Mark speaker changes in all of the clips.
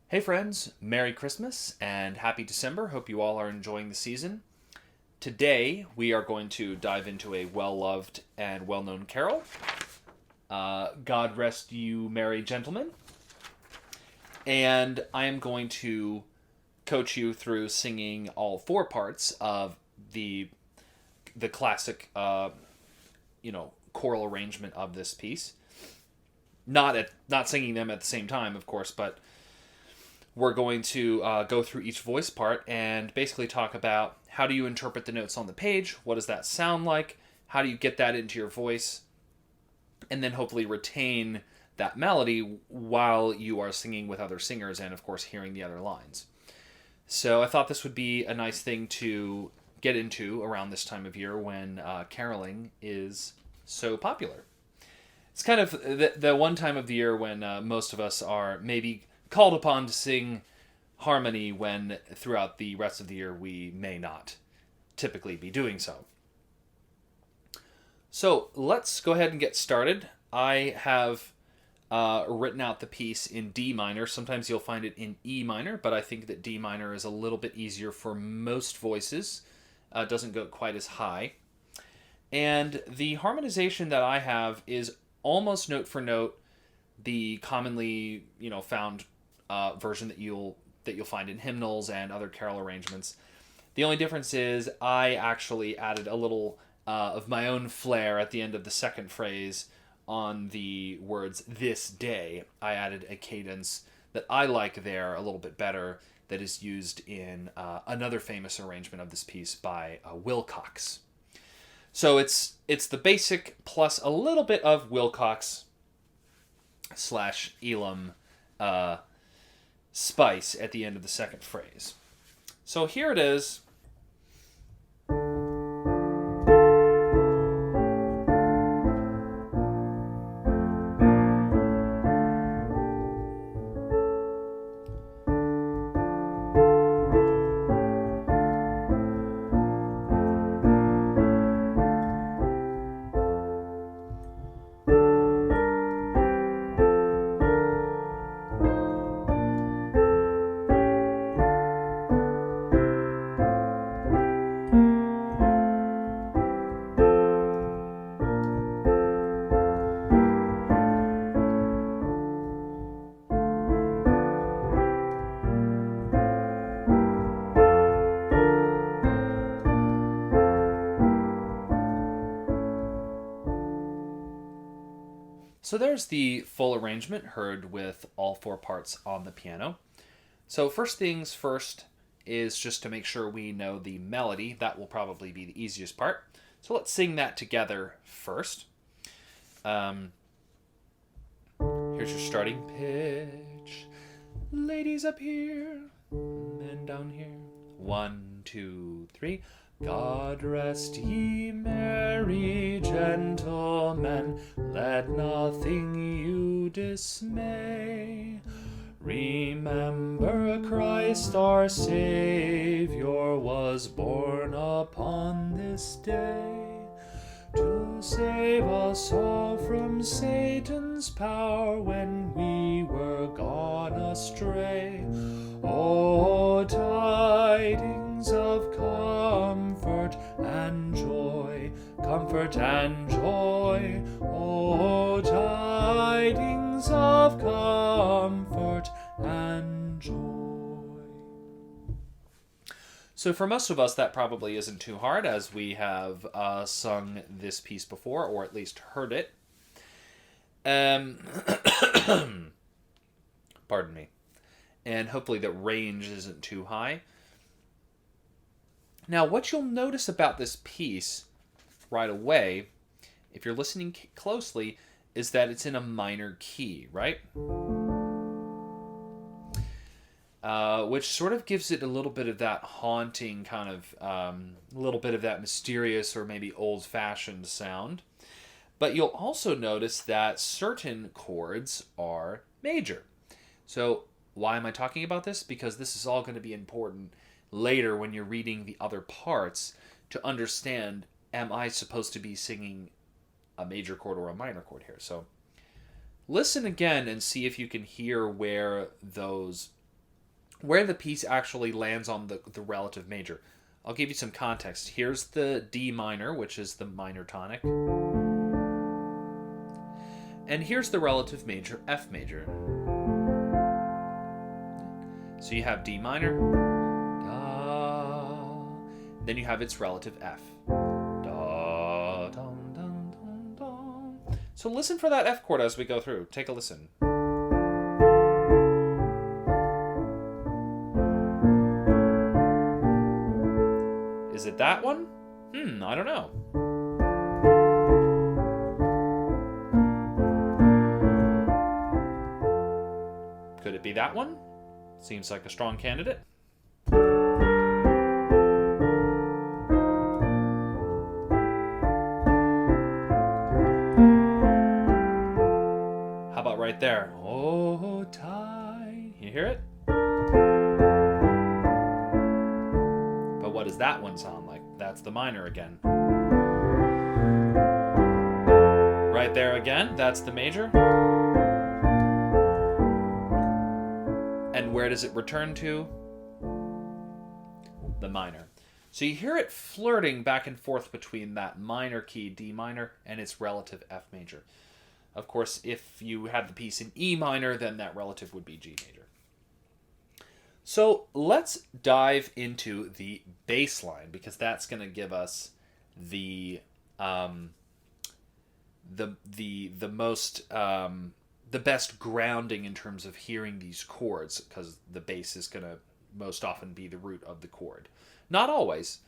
Speaker 1: Hey friends, Merry Christmas and Happy December. Hope you all are enjoying the season. Today we are going to dive into a well-loved and well-known carol, God Rest You Merry Gentlemen. And I am going to coach you through singing all four parts of the classic choral arrangement of this piece. Not singing them at the same time, of course, but we're going to go through each voice part and basically talk about how do you interpret the notes on the page, what does that sound like, how do you get that into your voice, and then hopefully retain that melody while you are singing with other singers and, of course, hearing the other lines. So I thought this would be a nice thing to get into around this time of year when caroling is so popular. It's kind of the one time of the year when most of us are maybe called upon to sing harmony when throughout the rest of the year we may not typically be doing so. So let's go ahead and get started. I have written out the piece in D minor. Sometimes you'll find it in E minor, but I think that D minor is a little bit easier for most voices. It doesn't go quite as high. And the harmonization that I have is almost note for note the commonly found version that you'll find in hymnals and other carol arrangements. The only difference is I actually added a little of my own flair at the end of the second phrase on the words "this day." I added a cadence that I like there a little bit better that is used in another famous arrangement of this piece by Wilcox. So it's the basic plus a little bit of Wilcox / Elam spice at the end of the second phrase. So here it is. So there's the full arrangement heard with all four parts on the piano. So first things first is just to make sure we know the melody. That will probably be the easiest part. So let's sing that together first. Here's your starting pitch. Ladies up here, men down here. 1, 2, 3. God rest ye merry gentlemen, let nothing you dismay. Remember Christ our Savior was born upon this day, to save us all from Satan's power when we were gone astray. O tidings of comfort and joy, comfort and joy. O tidings of comfort and joy. So for most of us, that probably isn't too hard, as we have sung this piece before, or at least heard it. Pardon me. And hopefully the range isn't too high. Now, what you'll notice about this piece right away, if you're listening closely, is that it's in a minor key, right? Which sort of gives it a little bit of that haunting kind of, a little bit of that mysterious or maybe old-fashioned sound. But you'll also notice that certain chords are major. So why am I talking about this? Because this is all going to be important later when you're reading the other parts to understand, am I supposed to be singing a major chord or a minor chord here? So listen again and see if you can hear where those where the piece actually lands on the relative major. I'll give you some context. Here's the D minor, which is the minor tonic. And here's the relative major, F major. So you have D minor, da, then you have its relative F. Da, dum, dum, dum, dum. So listen for that F chord as we go through. Take a listen. Is it that one? I don't know. Could it be that one? Seems like a strong candidate. How about right there? Oh, tide. You hear it? But what does that one sound like? That's the minor again. Right there again, that's the major. And where does it return to? The minor. So you hear it flirting back and forth between that minor key, D minor, and its relative F major. Of course, if you had the piece in E minor, then that relative would be G major. So let's dive into the bass line, because that's going to give us the best grounding in terms of hearing these chords, because the bass is going to most often be the root of the chord. Not always,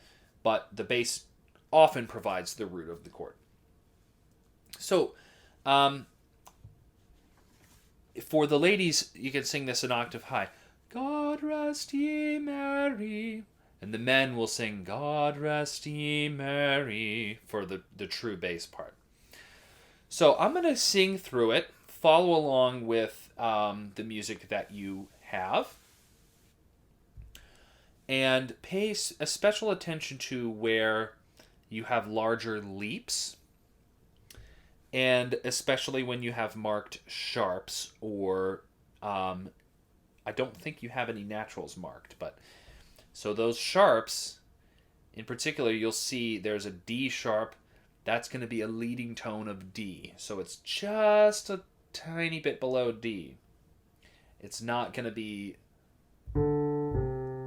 Speaker 1: but the bass often provides the root of the chord. So, for the ladies, you can sing this an octave high. God rest ye merry. And the men will sing God rest ye merry for the true bass part. So I'm going to sing through it. Follow along with the music that you have. And pay a special attention to where you have larger leaps. And especially when you have marked sharps, or I don't think you have any naturals marked, but so those sharps, in particular, you'll see there's a D sharp. That's going to be a leading tone of D. So it's just a tiny bit below D. It's not going to be,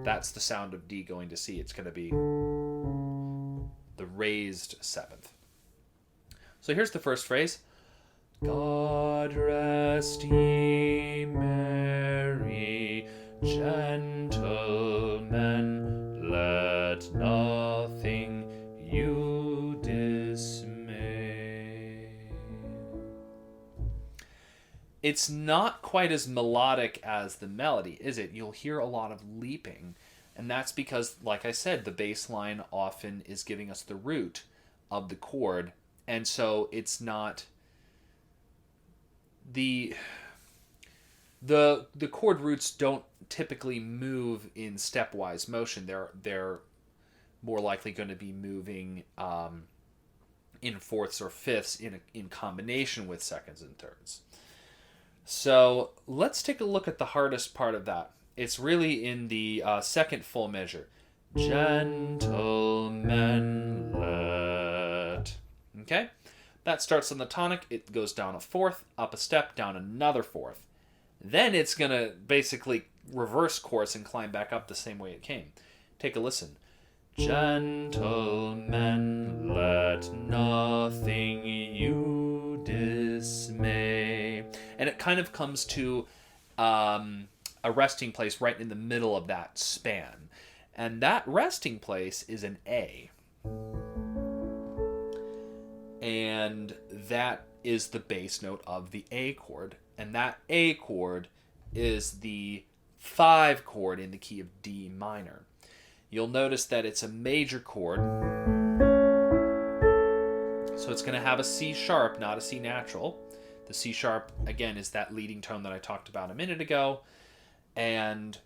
Speaker 1: that's the sound of D going to C. It's going to be the raised seventh. So here's the first phrase. God rest ye merry, gentlemen, let nothing you dismay. It's not quite as melodic as the melody, is it? You'll hear a lot of leaping, and that's because, like I said, the bass line often is giving us the root of the chord, and so it's not the chord roots don't typically move in stepwise motion. They're more likely going to be moving in fourths or fifths in combination with seconds and thirds. So let's take a look at the hardest part of that. It's really in the second full measure. Gentlemen, let. Okay? That starts on the tonic. It goes down a fourth, up a step, down another fourth. Then it's going to basically reverse course and climb back up the same way it came. Take a listen. Gentlemen, let nothing you dismay. And it kind of comes to a resting place right in the middle of that span. And that resting place is an A. And that is the bass note of the A chord. And that A chord is the 5 chord in the key of D minor. You'll notice that it's a major chord. So it's going to have a C sharp, not a C natural. The C sharp, again, is that leading tone that I talked about a minute ago. And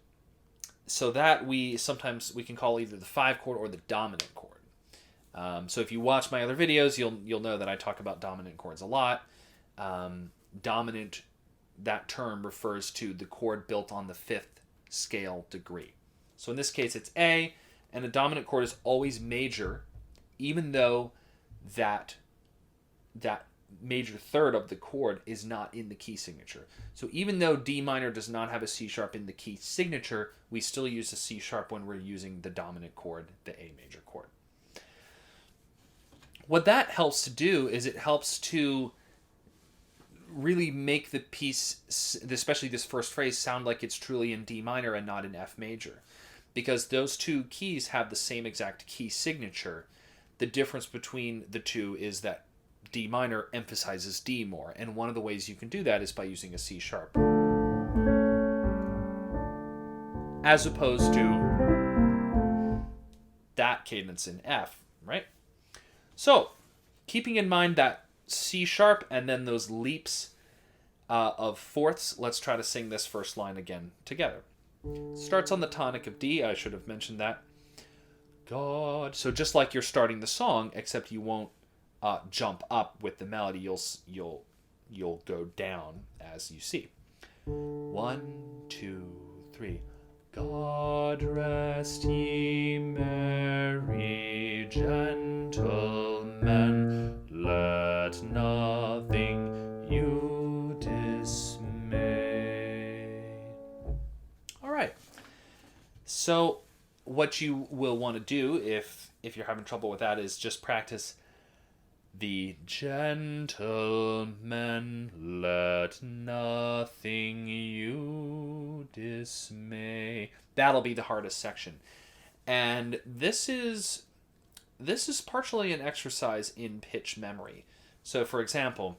Speaker 1: so that sometimes we can call either the 5 chord or the dominant chord. So if you watch my other videos, you'll know that I talk about dominant chords a lot. Dominant, that term refers to the chord built on the 5th scale degree. So in this case, it's A, and the dominant chord is always major, even though that major third of the chord is not in the key signature. So even though D minor does not have a C sharp in the key signature, we still use a C sharp when we're using the dominant chord, the A major chord. What that helps to do is it helps to really make the piece, especially this first phrase, sound like it's truly in D minor and not in F major. Because those two keys have the same exact key signature. The difference between the two is that D minor emphasizes D more, and one of the ways you can do that is by using a C sharp, as opposed to that cadence in F, right? So, keeping in mind that C sharp and then those leaps of fourths, let's try to sing this first line again together. Starts on the tonic of D, I should have mentioned that. God. So just like you're starting the song, except you won't jump up with the melody, you'll go down as you see. 1, 2, 3. God rest ye merry gentlemen, let nothing you dismay. All right. So what you will want to do if you're having trouble with that is just practice the gentlemen, let nothing you dismay. That'll be the hardest section. And this is partially an exercise in pitch memory. So for example,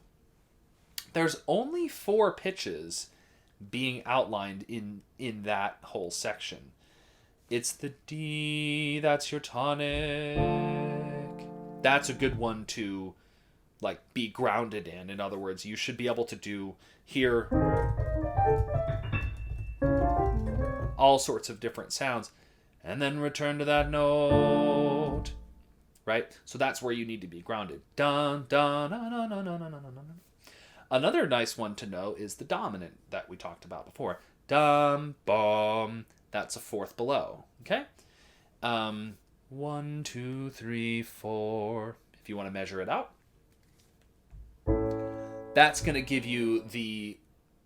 Speaker 1: there's only 4 pitches being outlined in that whole section. It's the D, that's your tonic. That's a good one to like be grounded in. In other words, you should be able to hear all sorts of different sounds and then return to that note, right? So that's where you need to be grounded. Dun, dun, dun, dun, dun, dun, dun, dun, dun. Another nice one to know is the dominant that we talked about before. Dum, bum. That's a fourth below. Okay? 1, 2, 3, 4. If you want to measure it out. That's going to give you the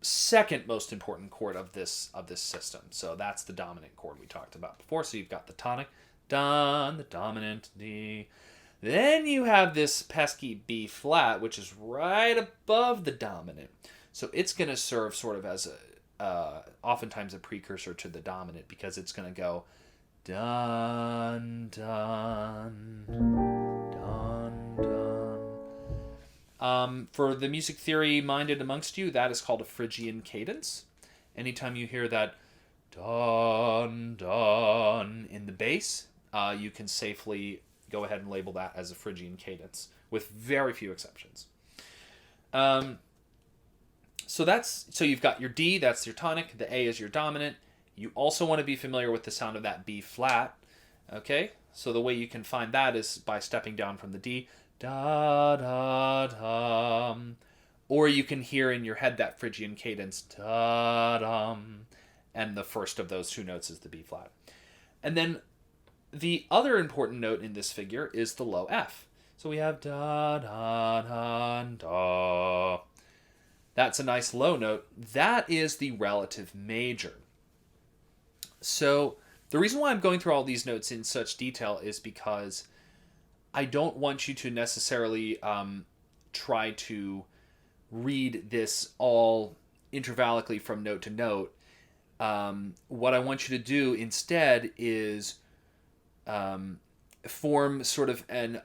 Speaker 1: second most important chord of this system. So that's the dominant chord we talked about before. So you've got the tonic, don, the dominant, D. Then you have this pesky B flat, which is right above the dominant. So it's going to serve sort of as oftentimes a precursor to the dominant, because it's going to go dun, dun, dun, dun. For the music theory minded amongst you, that is called a Phrygian cadence. Anytime you hear that dun, dun in the bass, you can safely go ahead and label that as a Phrygian cadence, with very few exceptions. So you've got your D, that's your tonic, the A is your dominant. You also want to be familiar with the sound of that B flat, okay? So the way you can find that is by stepping down from the D, da da da, or you can hear in your head that Phrygian cadence, da dum, and the first of those 2 notes is the B flat. And then the other important note in this figure is the low F. So we have da da da da. That's a nice low note. That is the relative major. So the reason why I'm going through all these notes in such detail is because I don't want you to necessarily try to read this all intervallically from note to note. What I want you to do instead is form sort of an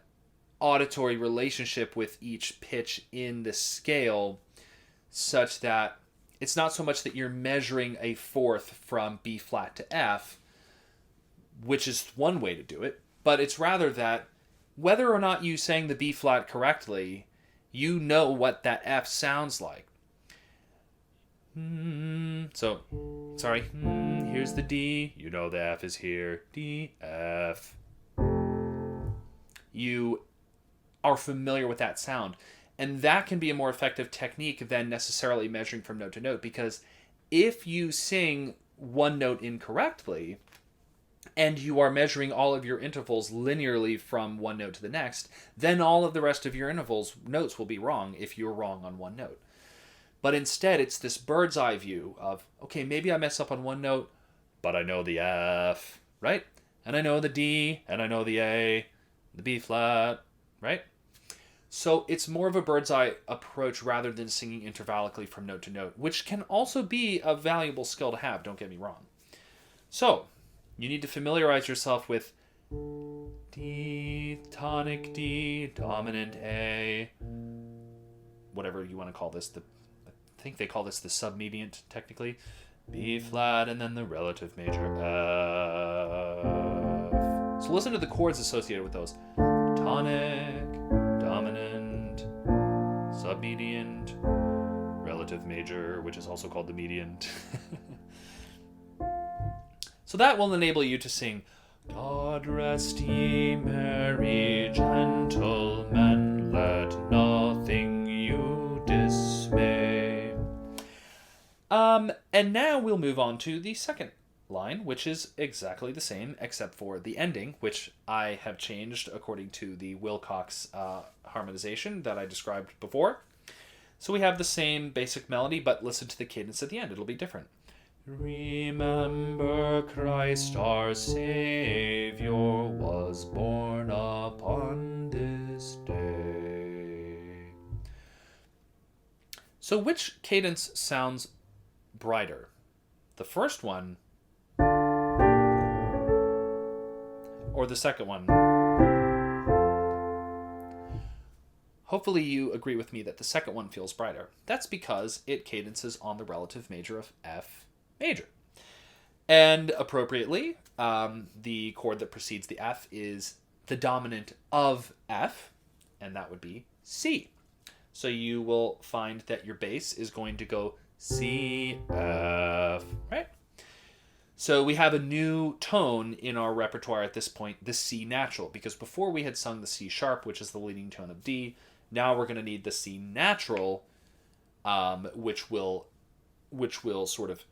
Speaker 1: auditory relationship with each pitch in the scale, such that it's not so much that you're measuring a fourth from B flat to F, which is one way to do it, but it's rather that whether or not you sang the B flat correctly, you know what that F sounds like. So, sorry, here's the D, you know the F is here, D, F. You are familiar with that sound. And that can be a more effective technique than necessarily measuring from note to note, because if you sing one note incorrectly, and you are measuring all of your intervals linearly from one note to the next, then all of the rest of your notes will be wrong if you're wrong on one note. But instead, it's this bird's eye view of, okay, maybe I mess up on one note, but I know the F, right? And I know the D, and I know the A, the B flat, right? So it's more of a bird's eye approach rather than singing intervallically from note to note, which can also be a valuable skill to have, don't get me wrong. So, you need to familiarize yourself with D, tonic D, dominant A, whatever you want to call this. I think they call this the submediant, technically. B flat, and then the relative major F. So listen to the chords associated with those. Tonic, dominant, submediant, relative major, which is also called the mediant. So that will enable you to sing, God rest ye merry gentlemen, let nothing you dismay. And now we'll move on to the second line, which is exactly the same, except for the ending, which I have changed according to the Wilcox harmonization that I described before. So we have the same basic melody, but listen to the cadence at the end. It'll be different. Remember Christ our Savior was born upon this day. So which cadence sounds brighter? The first one or the second one? Hopefully you agree with me that the second one feels brighter. That's because it cadences on the relative major of F major. And appropriately, the chord that precedes the F is the dominant of F, and that would be C. So you will find that your bass is going to go C, F, right? So we have a new tone in our repertoire at this point, the C natural, because before we had sung the C sharp, which is the leading tone of D. Now we're going to need the C natural, which will sort of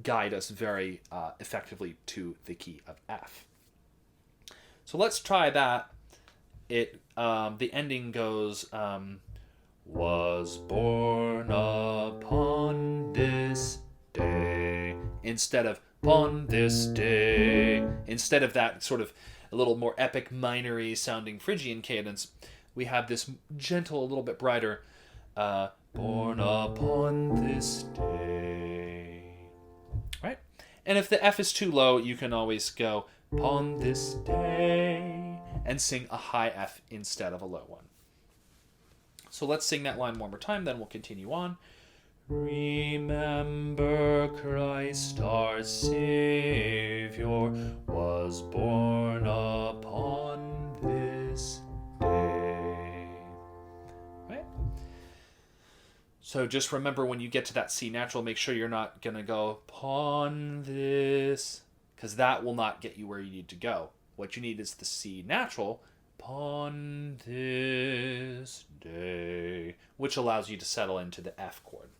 Speaker 1: guide us very effectively to the key of F. So let's try that. The ending goes, was born upon this day, instead of upon this day. Instead of that sort of a little more epic minor-y sounding Phrygian cadence, we have this gentle, a little bit brighter, born upon this day. Right? And if the F is too low, you can always go upon this day and sing a high F instead of a low one. So let's sing that line one more time, then we'll continue on. Remember Christ our Savior was born upon this day. Right? So just remember when you get to that C natural, make sure you're not going to go upon this, because that will not get you where you need to go. What you need is the C natural, upon this day, which allows you to settle into the F chord.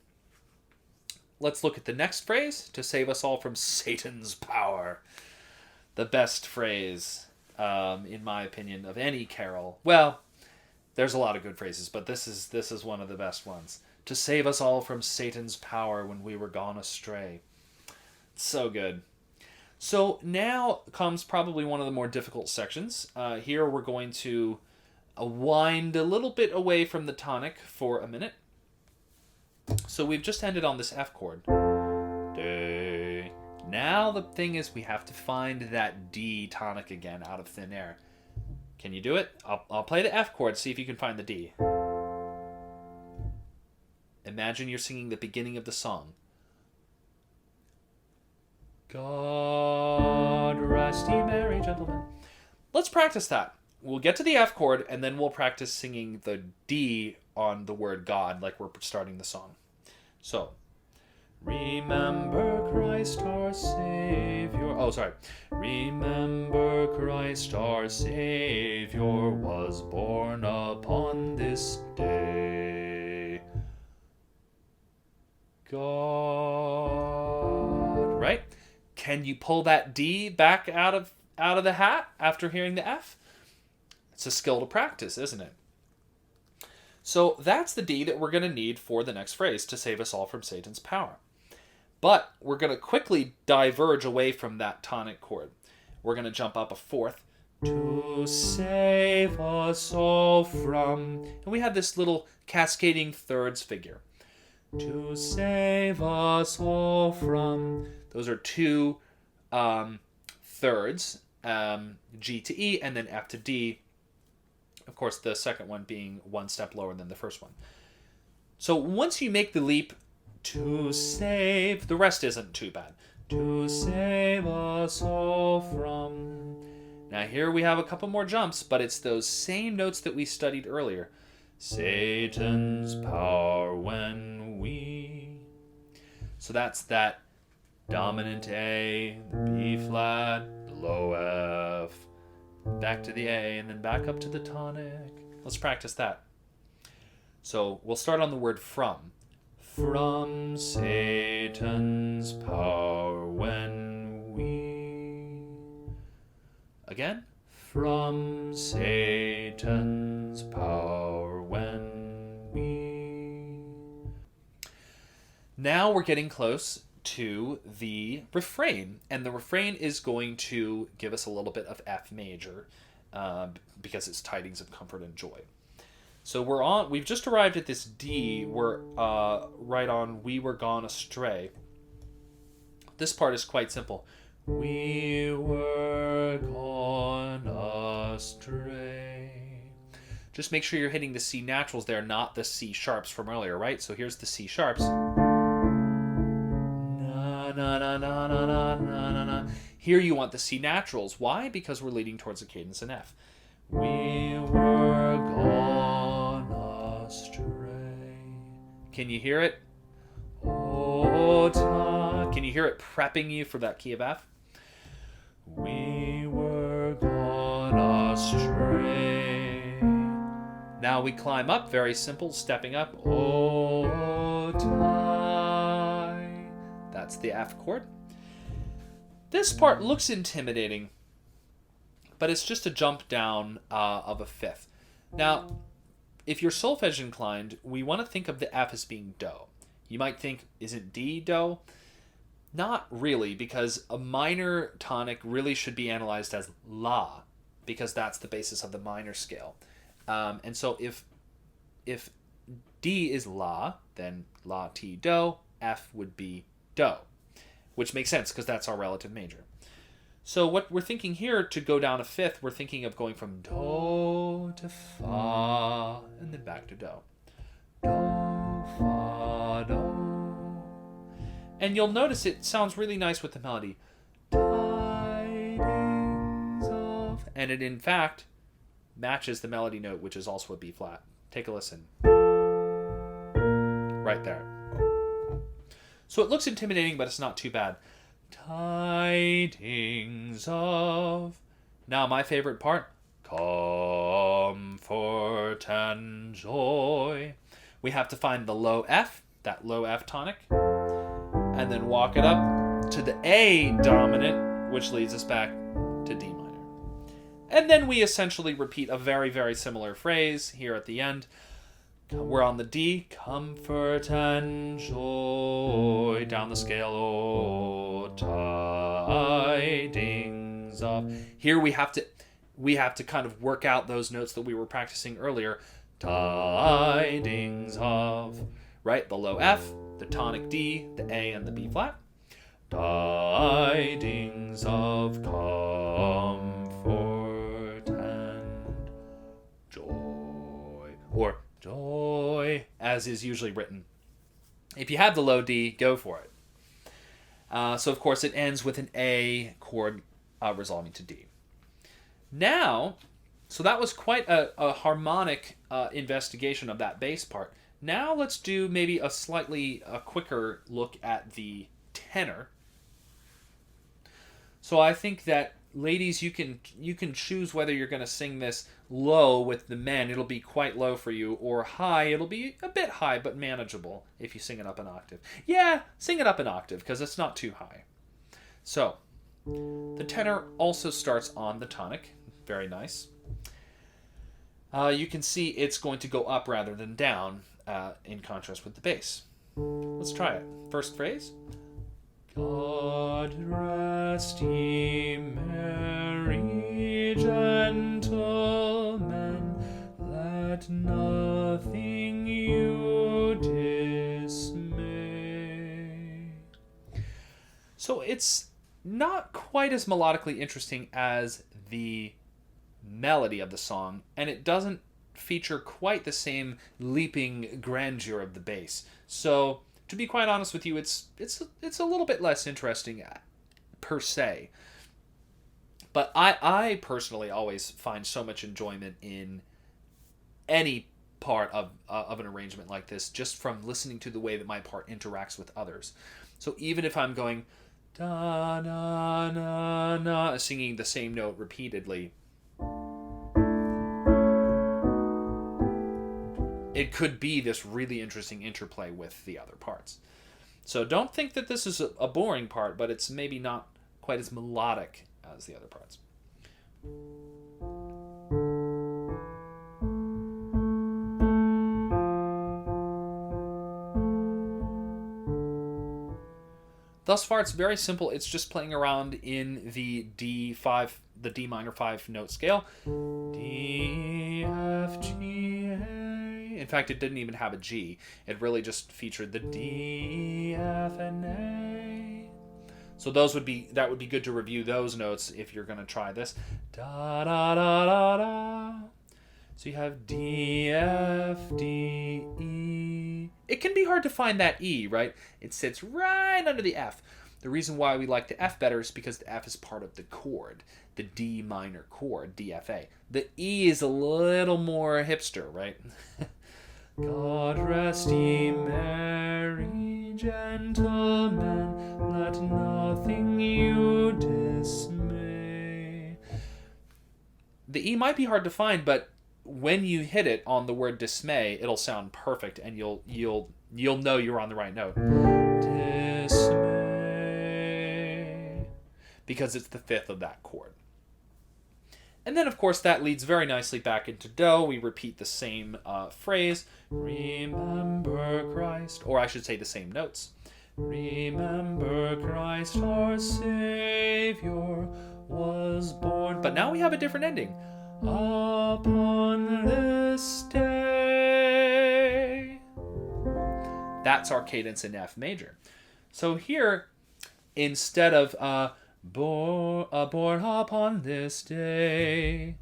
Speaker 1: Let's look at the next phrase, to save us all from Satan's power. The best phrase, in my opinion, of any carol. Well, there's a lot of good phrases, but this is one of the best ones. To save us all from Satan's power when we were gone astray. So good. So now comes probably one of the more difficult sections. Here we're going to wind a little bit away from the tonic for a minute. So we've just ended on this F chord. Day. Now the thing is we have to find that D tonic again out of thin air. Can you do it? I'll play the F chord, see if you can find the D. Imagine you're singing the beginning of the song. God rest ye merry gentlemen. Let's practice that. We'll get to the F chord, and then we'll practice singing the D on the word God, like we're starting the song. So, remember Christ our Savior. Remember Christ our Savior was born upon this day. God. Right? Can you pull that D back out of the hat after hearing the F? It's a skill to practice, isn't it? So that's the D that we're going to need for the next phrase to save us all from Satan's power. But we're going to quickly diverge away from that tonic chord. We're going to jump up a fourth. To save us all from... And we have this little cascading thirds figure. To save us all from... Those are two thirds, G to E, and then F to D. Of course, the second one being one step lower than the first one. So once you make the leap to save, the rest isn't too bad. To save us all from... Now here we have a couple more jumps, but it's those same notes that we studied earlier. Satan's power when we... So that's that dominant A, the B flat, the low F, back to the A, and then back up to the tonic. Let's practice that. So we'll start on the word from. From Satan's power when we... Again. From Satan's power when we... Now we're getting close to the refrain, and the refrain is going to give us a little bit of F major because it's tidings of comfort and joy. So we've just arrived at this D. We're right on We Were Gone Astray. This part is quite simple. We were gone astray. Just make sure you're hitting the C naturals there, not the C sharps from earlier, right? So here's the C sharps. Na, na, na, na, na, na, na, na. Here you want the C naturals. Why? Because we're leading towards a cadence in F. We were gone astray. Can you hear it? Oh, can you hear it prepping you for that key of F? We were gone astray. Now we climb up, very simple, stepping up. Oh, that's the F chord. This part looks intimidating, but it's just a jump down of a fifth. Now, if you're solfege inclined, we want to think of the F as being do. You might think, isn't D do? Not really, because a minor tonic really should be analyzed as La, because that's the basis of the minor scale. And so if D is La, then La, Ti, Do, F would be Do, which makes sense because that's our relative major. So what we're thinking here, to go down a fifth, we're thinking of going from Do to Fa, and then back to Do. Do, Fa, Do. And you'll notice it sounds really nice with the melody. Tidings of... And it, in fact, matches the melody note, which is also a B flat. Take a listen. Right there. So it looks intimidating, but it's not too bad. Tidings of... Now, my favorite part. Comfort and joy. We have to find the low F, that low F tonic, and then walk it up to the A dominant, which leads us back to D minor. And then we essentially repeat a very, very similar phrase here at the end. We're on the D, comfort and joy, down the scale, oh, tidings of. Here we have to kind of work out those notes that we were practicing earlier. Tidings of, right? The low F, the tonic D, the A, and the B flat. Tidings of comfort and joy. Or joy, as is usually written. If you have the low D, go for it. So, of course, it ends with an A chord resolving to D. Now, so that was quite a harmonic investigation of that bass part. Now let's do maybe a slightly quicker look at the tenor. So I think that, ladies, you can choose whether you're going to sing this low with the men. It'll be quite low for you, or high. It'll be a bit high, but manageable if you sing it up an octave. Yeah, sing it up an octave because it's not too high. So, the tenor also starts on the tonic. Very nice. You can see it's going to go up rather than down in contrast with the bass. Let's try it. First phrase. God rest ye merry gentlemen, let nothing you dismay. So it's not quite as melodically interesting as the melody of the song, and it doesn't feature quite the same leaping grandeur of the bass. So, to be quite honest with you, it's a little bit less interesting per se. But I personally always find so much enjoyment in any part of an arrangement like this, just from listening to the way that my part interacts with others. So even if I'm going da na na na, singing the same note repeatedly, it could be this really interesting interplay with the other parts. So don't think that this is a boring part, but it's maybe not quite as melodic as the other parts. Thus far, it's very simple. It's just playing around in the D minor 5 note scale. D, F, G, A. In fact, it didn't even have a G. It really just featured the D, F, and A. So that would be good to review those notes if you're going to try this. Da da da da da. So you have D, F, D, E. It can be hard to find that E, right? It sits right under the F. The reason why we like the F better is because the F is part of the chord, the D minor chord, DFA. The E is a little more hipster, right? God rest ye merry gentlemen, let nothing you dismay. The E might be hard to find, but when you hit it on the word dismay, it'll sound perfect, and you'll know you're on the right note. Dismay, because it's the 5th of that chord. And then, of course, that leads very nicely back into Do. We repeat the same phrase. Remember Christ, or I should say the same notes. Remember Christ our Savior was born. But now we have a different ending. Upon this day. That's our cadence in F major. So here, instead of born upon this day,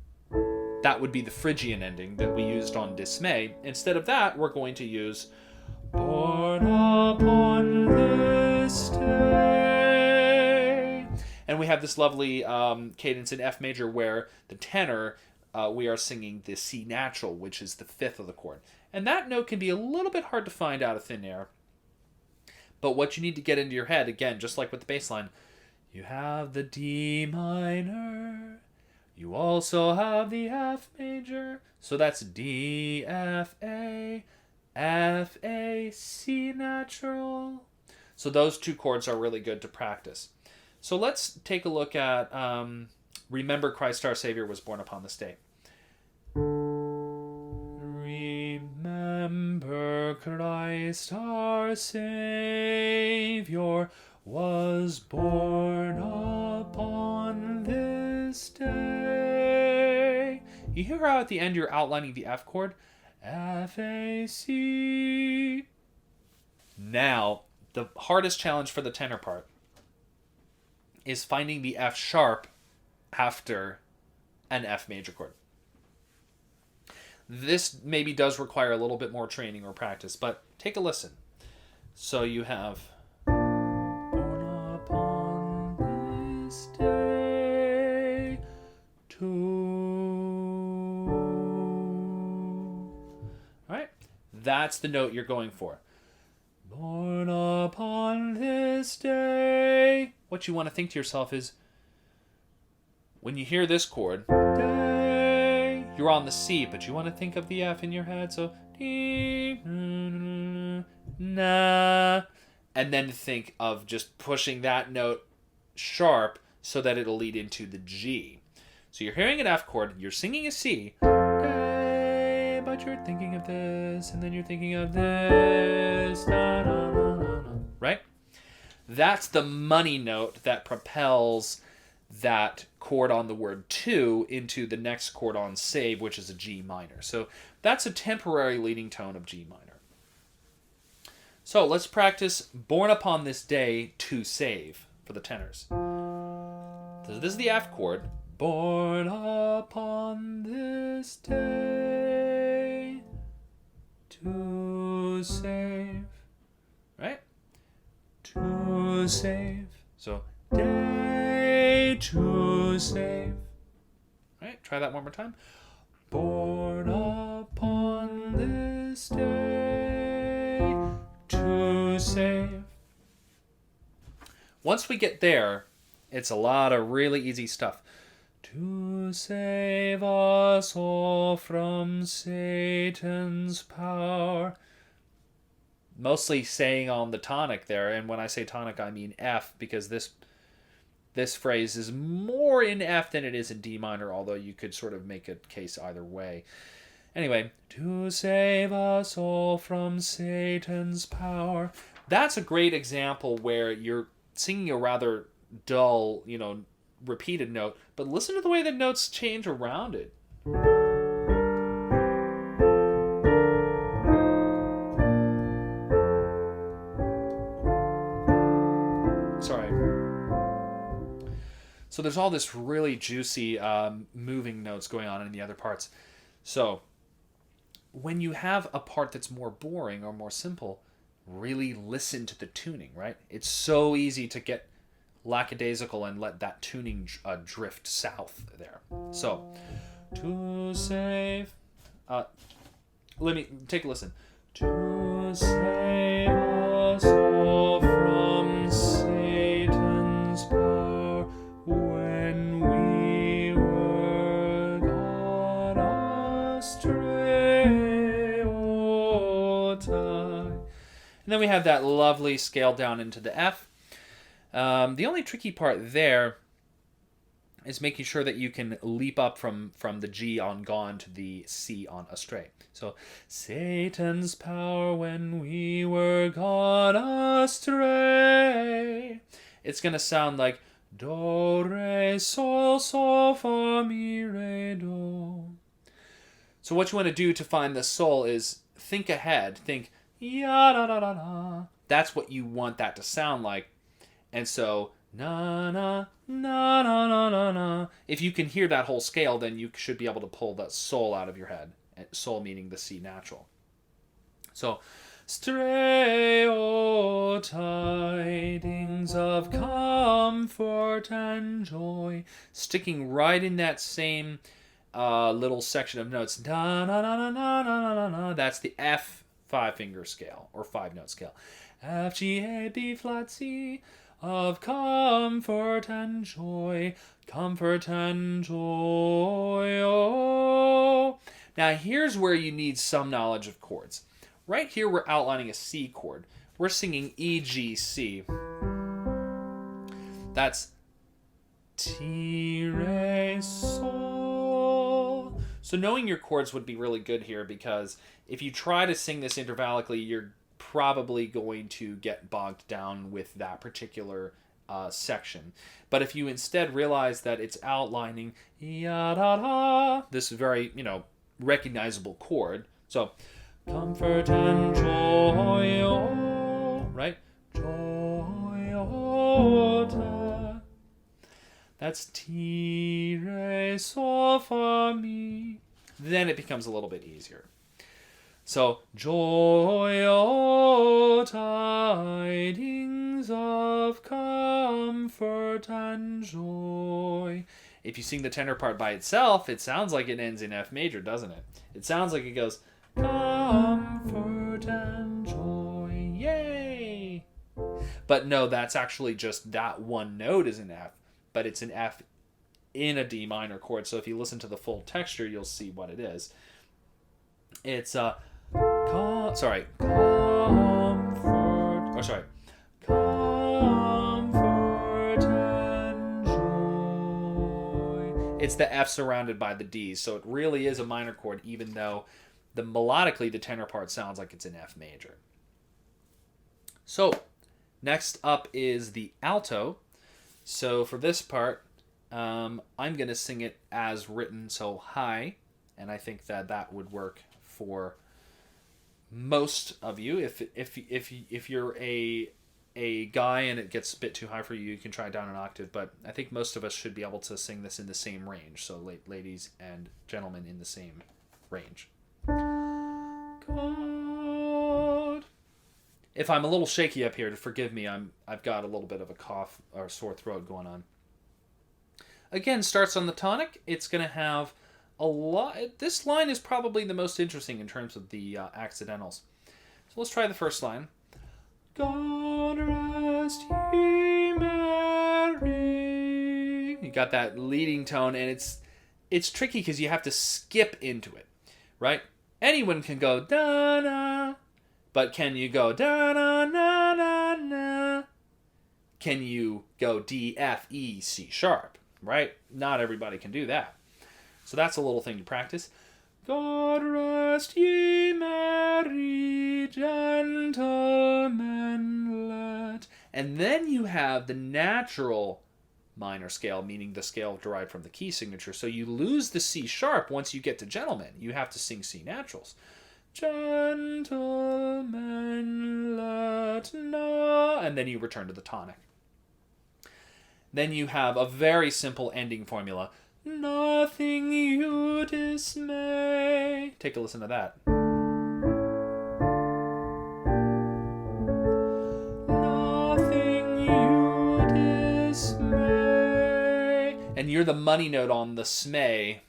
Speaker 1: that would be the Phrygian ending that we used on dismay. Instead of that, we're going to use born upon this day. And we have this lovely cadence in F major where the tenor, we are singing the C natural, which is the 5th of the chord. And that note can be a little bit hard to find out of thin air. But what you need to get into your head, again, just like with the bass line, you have the D minor. You also have the F major. So that's D, F, A, C natural. So those two chords are really good to practice. So let's take a look at Remember Christ our Savior was born upon this day. Remember Christ our Savior was born upon this day. You hear how at the end you're outlining the F chord? F, A, C. Now, the hardest challenge for the tenor part is finding the F sharp after an F major chord. This maybe does require a little bit more training or practice, but take a listen. So you have born upon this day to. All right, that's the note you're going for. Born upon this day. What you want to think to yourself is, when you hear this chord, day, you're on the C, but you want to think of the F in your head, so D, na, and then think of just pushing that note sharp so that it'll lead into the G. So you're hearing an F chord, you're singing a C, okay, but you're thinking of this, and then you're thinking of this, na, na, na, na, na, right? That's the money note that propels that chord on the word to into the next chord on save, which is a G minor. So that's a temporary leading tone of G minor. So let's practice Born Upon This Day to Save for the tenors. So this is the F chord. Born upon this day to save. Right? To save. So day to save. Right? Try that one more time. Born upon this day to save. Once we get there, it's a lot of really easy stuff. To save us all from Satan's power. Mostly saying on the tonic there, and when I say tonic I mean F, because this phrase is more in F than it is in D minor, although you could sort of make a case either way. Anyway, to save us all from Satan's power. That's a great example where you're singing a rather dull, repeated note, but listen to the way the notes change around it. Sorry. So there's all this really juicy moving notes going on in the other parts. So when you have a part that's more boring or more simple, really listen to the tuning, right? It's so easy to get lackadaisical and let that tuning drift south there. So, to save... let me take a listen. To save us all from Satan's power when we were gone astray, O time. And then we have that lovely scale down into the F. The only tricky part there is making sure that you can leap up from the G on gone to the C on astray. So, Satan's power when we were gone astray. It's going to sound like do, re, sol, sol, fa, mi, re, do. So what you want to do to find the sol is think ahead. Think, ya, da, da, da, da. That's what you want that to sound like. And so, na, na, na, na, na, na, na. If you can hear that whole scale, then you should be able to pull that sol out of your head. Sol meaning the C natural. So, stray, O tidings of comfort and joy. Sticking right in that same little section of notes. Da, na, na, na, na, na, na, na. That's the F 5-finger scale, or 5-note scale. F, G, A, B, flat, C. Of comfort and joy, oh. Now here's where you need some knowledge of chords. Right here we're outlining a C chord. We're singing E, G, C. That's Ti, Re, Sol. So knowing your chords would be really good here, because if you try to sing this intervallically, you're probably going to get bogged down with that particular section. But if you instead realize that it's outlining ya, da, da, this very, recognizable chord. So, comfort and joy, oh, right? Joy, oh, da. That's ti, re, sol, fa, mi. Then it becomes a little bit easier. So, joy, oh, tidings of comfort and joy. If you sing the tenor part by itself, it sounds like it ends in F major, doesn't it? It sounds like it goes, comfort and joy, yay! But no, that's actually just that one note is an F, but it's an F in a D minor chord. So if you listen to the full texture, you'll see what it is. It's comfort, comfort It's the F surrounded by the D's. So it really is a minor chord, even though melodically the tenor part sounds like it's in F major. So next up is the alto. So for this part, I'm going to sing it as written, so high, and I think that would work for most of you. If you're a guy and it gets a bit too high for you, you can try down an octave, but I think most of us should be able to sing this in the same range. So ladies and gentlemen, in the same range. God. If I'm a little shaky up here, forgive me. I've got a little bit of a cough or sore throat going on. Again, starts on the tonic. It's going to have a lot. This line is probably the most interesting in terms of the accidentals. So let's try the first line. God rest ye merry. You got that leading tone, and it's tricky because you have to skip into it, right? Anyone can go da-na, but can you go da-na-na-na-na? Can you go D, F, E, C sharp, right? Not everybody can do that. So that's a little thing to practice. God rest ye merry gentlemen, let. And then you have the natural minor scale, meaning the scale derived from the key signature. So you lose the C sharp once you get to gentlemen. You have to sing C naturals. Gentlemen, let na. And then you return to the tonic. Then you have a very simple ending formula. Nothing you dismay. Take a listen to that. Nothing you dismay. And you're the money note on the smay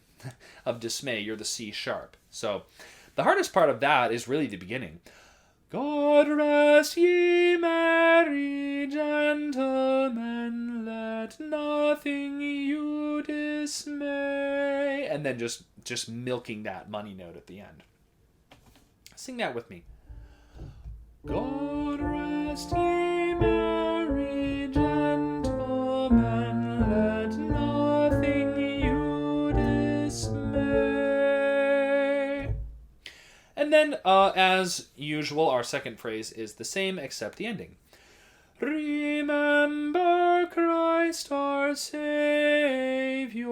Speaker 1: of dismay. You're the C sharp. So the hardest part of that is really the beginning. God rest ye merry gentlemen, let nothing you dismay. And then just milking that money note at the end. Sing that with me. God rest ye merry gentlemen, let nothing you dismay. And then, as usual, our second phrase is the same except the ending. Remember Christ our Savior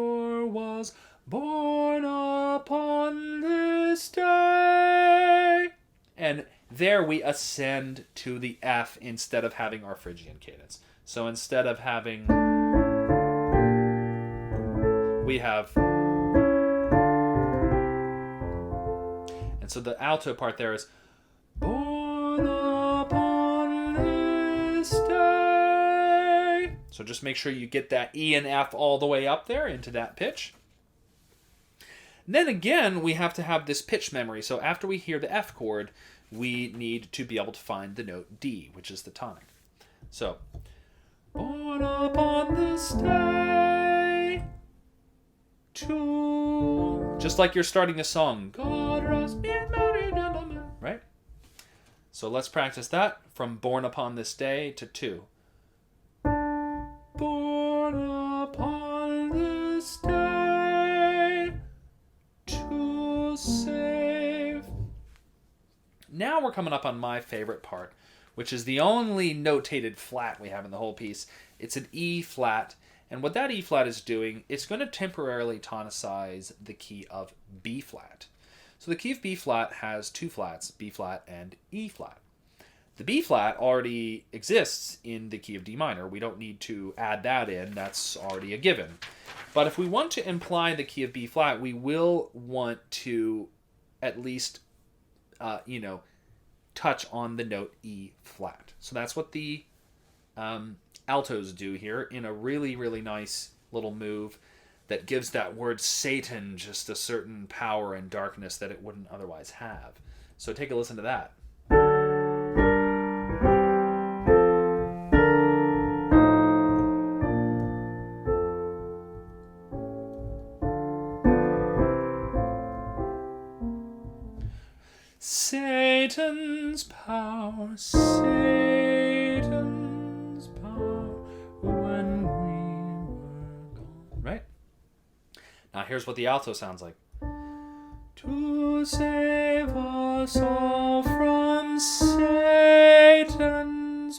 Speaker 1: was born upon this day. And there we ascend to the F instead of having our Phrygian cadence. So instead of having, we have, and so the alto part there is born upon this day. So just make sure you get that E and F all the way up there into that pitch. And then again, we have to have this pitch memory. So after we hear the F chord, we need to be able to find the note D, which is the tonic. So, born upon this day to, just like you're starting a song, God rest me merry gentlemen, right? So let's practice that from born upon this day to 2. Born upon this day to save. Now we're coming up on my favorite part, which is the only notated flat we have in the whole piece. It's an E flat, and what that E flat is doing, it's going to temporarily tonicize the key of B flat. So the key of B flat has 2 flats, B flat and E flat. The B flat already exists in the key of D minor. We don't need to add that in. That's already a given. But if we want to imply the key of B flat, we will want to at least, touch on the note E flat. So that's what the altos do here in a really, really nice little move that gives that word Satan just a certain power and darkness that it wouldn't otherwise have. So take a listen to that. Satan's power, when we were gone. Right? Here's what the alto sounds like. To save us all from Satan's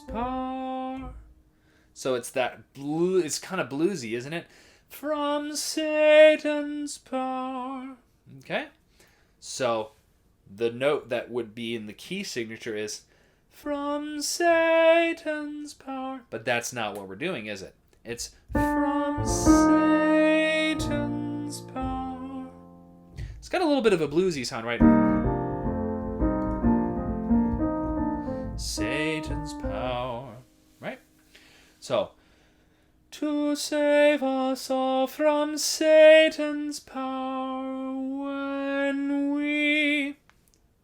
Speaker 1: power. So it's that blue. It's kind of bluesy, isn't it? From Satan's power. Okay? So the note that would be in the key signature is from Satan's power. But that's not what we're doing, is it? It's from Satan's power. It's got a little bit of a bluesy sound, right? Satan's power. Right? So, to save us all from Satan's power when we...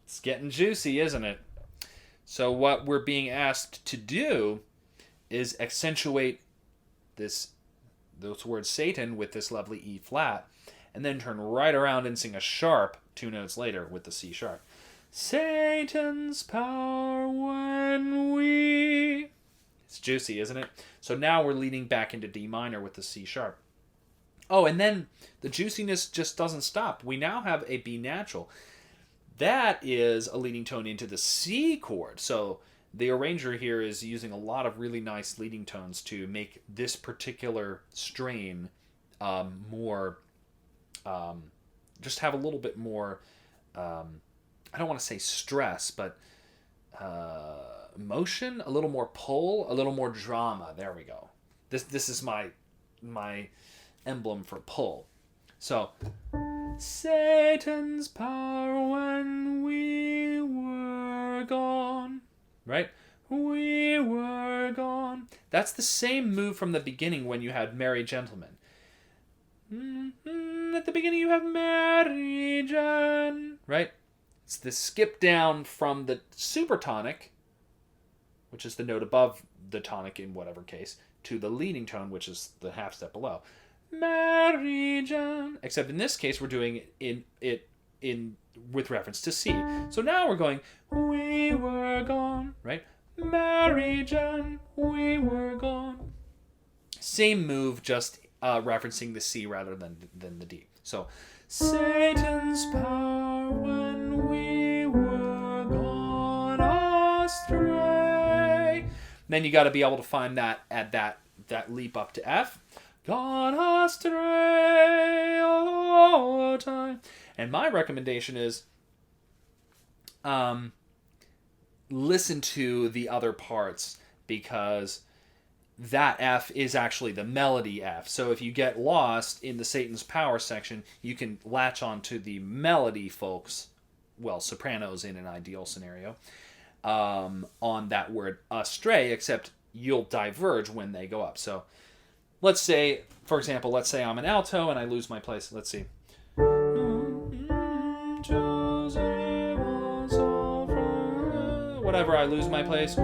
Speaker 1: It's getting juicy, isn't it? So what we're being asked to do is accentuate those words Satan with this lovely E flat, and then turn right around and sing a sharp 2 notes later with the C sharp. Satan's power when we... It's juicy, isn't it? So now we're leading back into D minor with the C sharp. Oh, and then the juiciness just doesn't stop. We now have a B natural. That is a leading tone into the C chord. So the arranger here is using a lot of really nice leading tones to make this particular strain more, just have a little bit more, I don't want to say stress, but motion, a little more pull, a little more drama. There we go. This is my emblem for pull. So, Satan's power when we were gone. Right? We were gone. That's the same move from the beginning when you had Merry Gentlemen. At the beginning you have Merry Gen. Right? It's the skip down from the supertonic, which is the note above the tonic in whatever case, to the leading tone, which is the half step below. Merry Gen. Except in this case, we're doing it in with reference to C. So now we're going, we were gone, right? Merry Gen, we were gone. Same move, just referencing the C rather than the D. So, Satan's power when we were gone astray. Then you got to be able to find that at that leap up to F. Gone astray all the time. And my recommendation is listen to the other parts, because that F is actually the melody F. So if you get lost in the Satan's Power section, you can latch on to the melody folks, well, sopranos in an ideal scenario, on that word astray, except you'll diverge when they go up. So let's say, for example, let's say I'm an alto and I lose my place. Let's see. Whatever, I lose my place.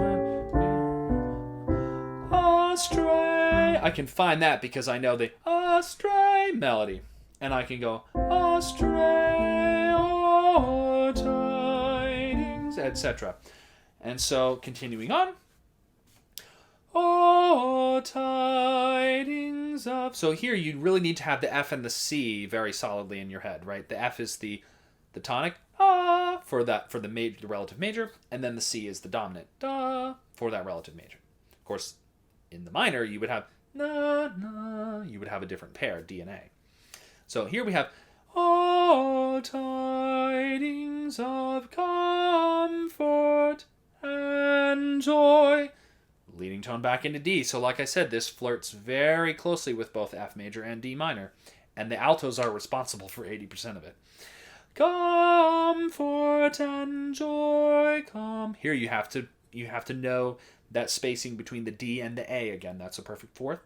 Speaker 1: Astray. I can find that because I know the astray melody. And I can go astray, oh, tidings, etc. And so, continuing on. Oh, tidings of... So here you really need to have the F and the C very solidly in your head, right? The F is the tonic, for the relative major, and then the C is the dominant, for that relative major. Of course, in the minor, you would have na, na. You would have a different pair, D and A. So here we have, oh, tidings of comfort and joy. Leading tone back into D. So like I said, this flirts very closely with both F major and D minor. And the altos are responsible for 80% of it. Comfort and joy come. Here you have to know that spacing between the D and the A again. That's a perfect fourth.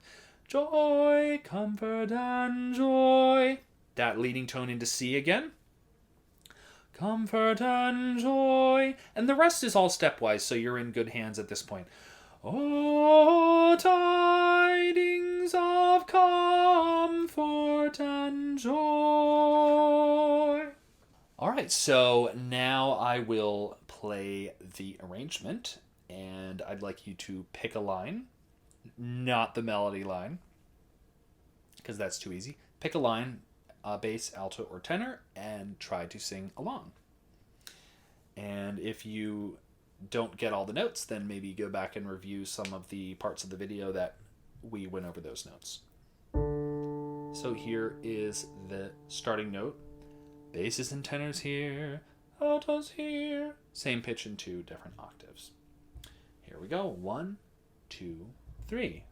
Speaker 1: Joy, comfort and joy. That leading tone into C again. Comfort and joy. And the rest is all stepwise, so you're in good hands at this point. Oh, tidings of comfort and joy. All right, so now I will play the arrangement, and I'd like you to pick a line, not the melody line, because that's too easy. Pick a line bass, alto, or tenor and try to sing along. And if you don't get all the notes, then maybe go back and review some of the parts of the video that we went over those notes. So here is the starting note. Basses and tenors here, altos here. Same pitch in 2 different octaves. Here we go. 1, 2, 3.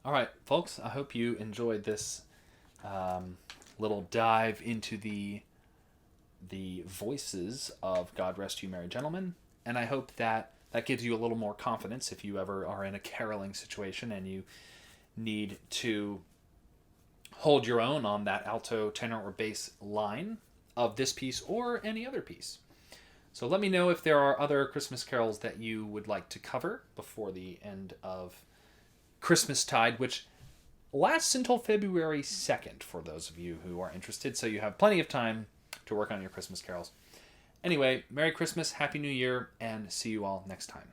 Speaker 1: All right, folks, I hope you enjoyed this little dive into the voices of God Rest You Merry Gentlemen, and I hope that gives you a little more confidence if you ever are in a caroling situation and you need to hold your own on that alto, tenor, or bass line of this piece or any other piece. So let me know if there are other Christmas carols that you would like to cover before the end of Christmastide, which lasts until February 2nd for those of you who are interested, so you have plenty of time to work on your Christmas carols. Anyway, Merry Christmas, Happy New Year, and see you all next time.